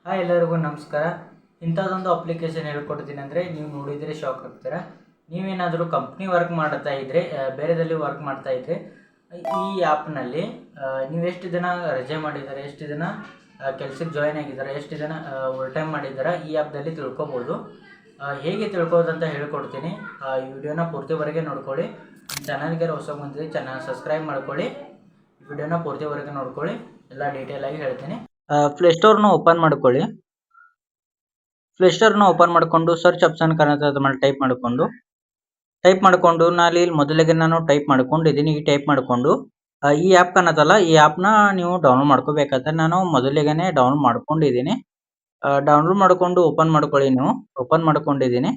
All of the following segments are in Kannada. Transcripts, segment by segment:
ಹಾಯ್ ಎಲ್ಲರಿಗೂ ನಮಸ್ಕಾರ. ಇಂಥದ್ದೊಂದು ಅಪ್ಲಿಕೇಶನ್ ಹೇಳ್ಕೊಡ್ತೀನಿ ಅಂದರೆ ನೀವು ನೋಡಿದರೆ ಶಾಕ್ ಆಗ್ತೀರಾ. ನೀವೇನಾದರೂ ಕಂಪ್ನಿ ವರ್ಕ್ ಮಾಡ್ತಾ ಇದ್ದರೆ, ಬೇರೆದಲ್ಲಿ ವರ್ಕ್ ಮಾಡ್ತಾ ಇದ್ದರೆ ಈ ಆ್ಯಪ್ನಲ್ಲಿ ನೀವು ಎಷ್ಟು ದಿನ ರಜೆ ಮಾಡಿದ್ದಾರೆ, ಎಷ್ಟು ದಿನ ಕೆಲಸಕ್ಕೆ ಜಾಯ್ನ್ ಆಗಿದ್ದಾರೆ, ಎಷ್ಟು ದಿನ ಓವರ್ ಟೈಮ್ ಮಾಡಿದ್ದಾರೆ ಈ ಆ್ಯಪ್ದಲ್ಲಿ ತಿಳ್ಕೊಬೋದು. ಹೇಗೆ ತಿಳ್ಕೋದಂತ ಹೇಳ್ಕೊಡ್ತೀನಿ. ಈ ವಿಡಿಯೋನ ಪೂರ್ತಿವರೆಗೆ ನೋಡ್ಕೊಳ್ಳಿ. ಚಾನಲ್ಗೆ ಹೊಸ ಬಂದಿದೆ ಚಾನಲ್ ಸಬ್ಸ್ಕ್ರೈಬ್ ಮಾಡ್ಕೊಳ್ಳಿ. ವಿಡಿಯೋನ ಪೂರ್ತಿವರೆಗೆ ನೋಡ್ಕೊಳ್ಳಿ, ಎಲ್ಲ ಡೀಟೇಲಾಗಿ ಹೇಳ್ತೀನಿ. ಪ್ಲೇಸ್ಟೋರ್ನ ಓಪನ್ ಮಾಡ್ಕೊಳ್ಳಿ. ಪ್ಲೇಸ್ಟೋರ್ನ ಓಪನ್ ಮಾಡಿಕೊಂಡು ಸರ್ಚ್ ಆಪ್ಷನ್ ಕಾಣುತ್ತೆ ಮೇಲೆ ಟೈಪ್ ಮಾಡಿಕೊಂಡು ನಾನು ಇಲ್ಲಿ ಮೊದಲಿಗೆ ಟೈಪ್ ಮಾಡ್ಕೊಂಡಿದ್ದೀನಿ. ಈ ಟೈಪ್ ಮಾಡಿಕೊಂಡು ಈ ಆ್ಯಪ್ ಕಾಣತ್ತಲ್ಲ, ಈ ಆ್ಯಪ್ನ ನೀವು ಡೌನ್ಲೋಡ್ ಮಾಡ್ಕೋಬೇಕಾದ್ರೆ ನಾನು ಮೊದಲಿಗೆ ಡೌನ್ಲೋಡ್ ಮಾಡ್ಕೊಂಡಿದ್ದೀನಿ. ಡೌನ್ಲೋಡ್ ಮಾಡಿಕೊಂಡು ಓಪನ್ ಮಾಡ್ಕೊಳ್ಳಿ. ನೀವು ಓಪನ್ ಮಾಡ್ಕೊಂಡಿದ್ದೀನಿ.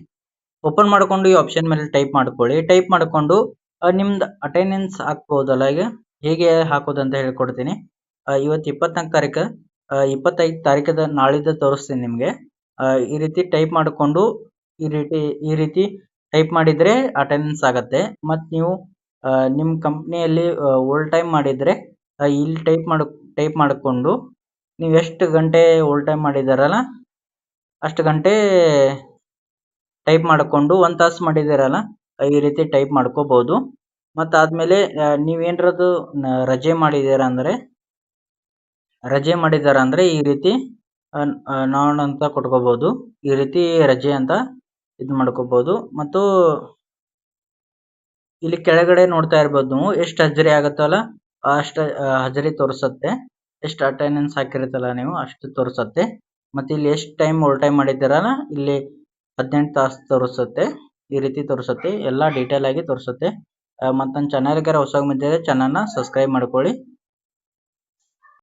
ಓಪನ್ ಮಾಡಿಕೊಂಡು ಈ ಆಪ್ಷನ್ ಮೇಲೆ ಟೈಪ್ ಮಾಡ್ಕೊಳ್ಳಿ. ಟೈಪ್ ಮಾಡಿಕೊಂಡು ನಿಮ್ದು ಅಟೆಂಡೆನ್ಸ್ ಹಾಕ್ಬೋದಲ್ಲ, ಈಗ ಹೇಗೆ ಹಾಕೋದಂತ ಹೇಳ್ಕೊಡ್ತೀನಿ. ಇವತ್ತು 24 ತಾರೀಕು, 25 ತಾರೀಕದ ನಾಳಿದ್ದು ತೋರಿಸ್ತೀನಿ ನಿಮಗೆ. ಈ ರೀತಿ ಟೈಪ್ ಮಾಡಿಕೊಂಡು ಈ ರೀತಿ ಟೈಪ್ ಮಾಡಿದರೆ ಅಟೆಂಡೆನ್ಸ್ ಆಗುತ್ತೆ. ಮತ್ತು ನೀವು ನಿಮ್ಮ ಕಂಪ್ನಿಯಲ್ಲಿ ಓವರ್ ಟೈಮ್ ಮಾಡಿದರೆ ಇಲ್ಲಿ ಟೈಪ್ ಮಾಡಿಕೊಂಡು ನೀವು ಎಷ್ಟು ಗಂಟೆ ಓವರ್ ಟೈಮ್ ಮಾಡಿದಾರಲ್ಲ ಅಷ್ಟು ಗಂಟೆ ಟೈಪ್ ಮಾಡಿಕೊಂಡು 1 ತಾಸು ಮಾಡಿದ್ದೀರಲ್ಲ ಈ ರೀತಿ ಟೈಪ್ ಮಾಡ್ಕೋಬೋದು. ಮತ್ತು ಆದಮೇಲೆ ನೀವೇನಾರದು ರಜೆ ಮಾಡಿದ್ದೀರ ಅಂದರೆ ಈ ರೀತಿ ನಾನ್ ಅಂತ ಕೊಟ್ಕೋಬೋದು. ಈ ರೀತಿ ರಜೆ ಅಂತ ಇದು ಮಾಡ್ಕೋಬೋದು. ಮತ್ತು ಇಲ್ಲಿ ಕೆಳಗಡೆ ನೋಡ್ತಾ ಇರ್ಬೋದು ನೀವು, ಎಷ್ಟು ಹಾಜರಿ ಆಗುತ್ತಲ್ಲ ಅಷ್ಟು ಹಾಜರಿ ತೋರಿಸುತ್ತೆ. ಎಷ್ಟು ಅಟೆಂಡೆನ್ಸ್ ಹಾಕಿರುತ್ತಲ್ಲ ನೀವು ಅಷ್ಟು ತೋರಿಸುತ್ತೆ. ಮತ್ತು ಇಲ್ಲಿ ಎಷ್ಟು ಟೈಮ್ ಓವರ್ ಟೈಮ್ ಮಾಡಿದ್ದೀರಲ್ಲ ಇಲ್ಲಿ 18 ತಾಸು ತೋರಿಸುತ್ತೆ. ಈ ರೀತಿ ತೋರಿಸುತ್ತೆ, ಎಲ್ಲ ಡೀಟೇಲ್ ಆಗಿ ತೋರಿಸುತ್ತೆ. ಮತ್ತು ನನ್ನ ಚಾನಲ್ಗೆ ಹೊಸದಾಗಿ ಬಂದಿದೆ ಚಾನಲ್ನ ಸಬ್ಸ್ಕ್ರೈಬ್ ಮಾಡ್ಕೊಳ್ಳಿ.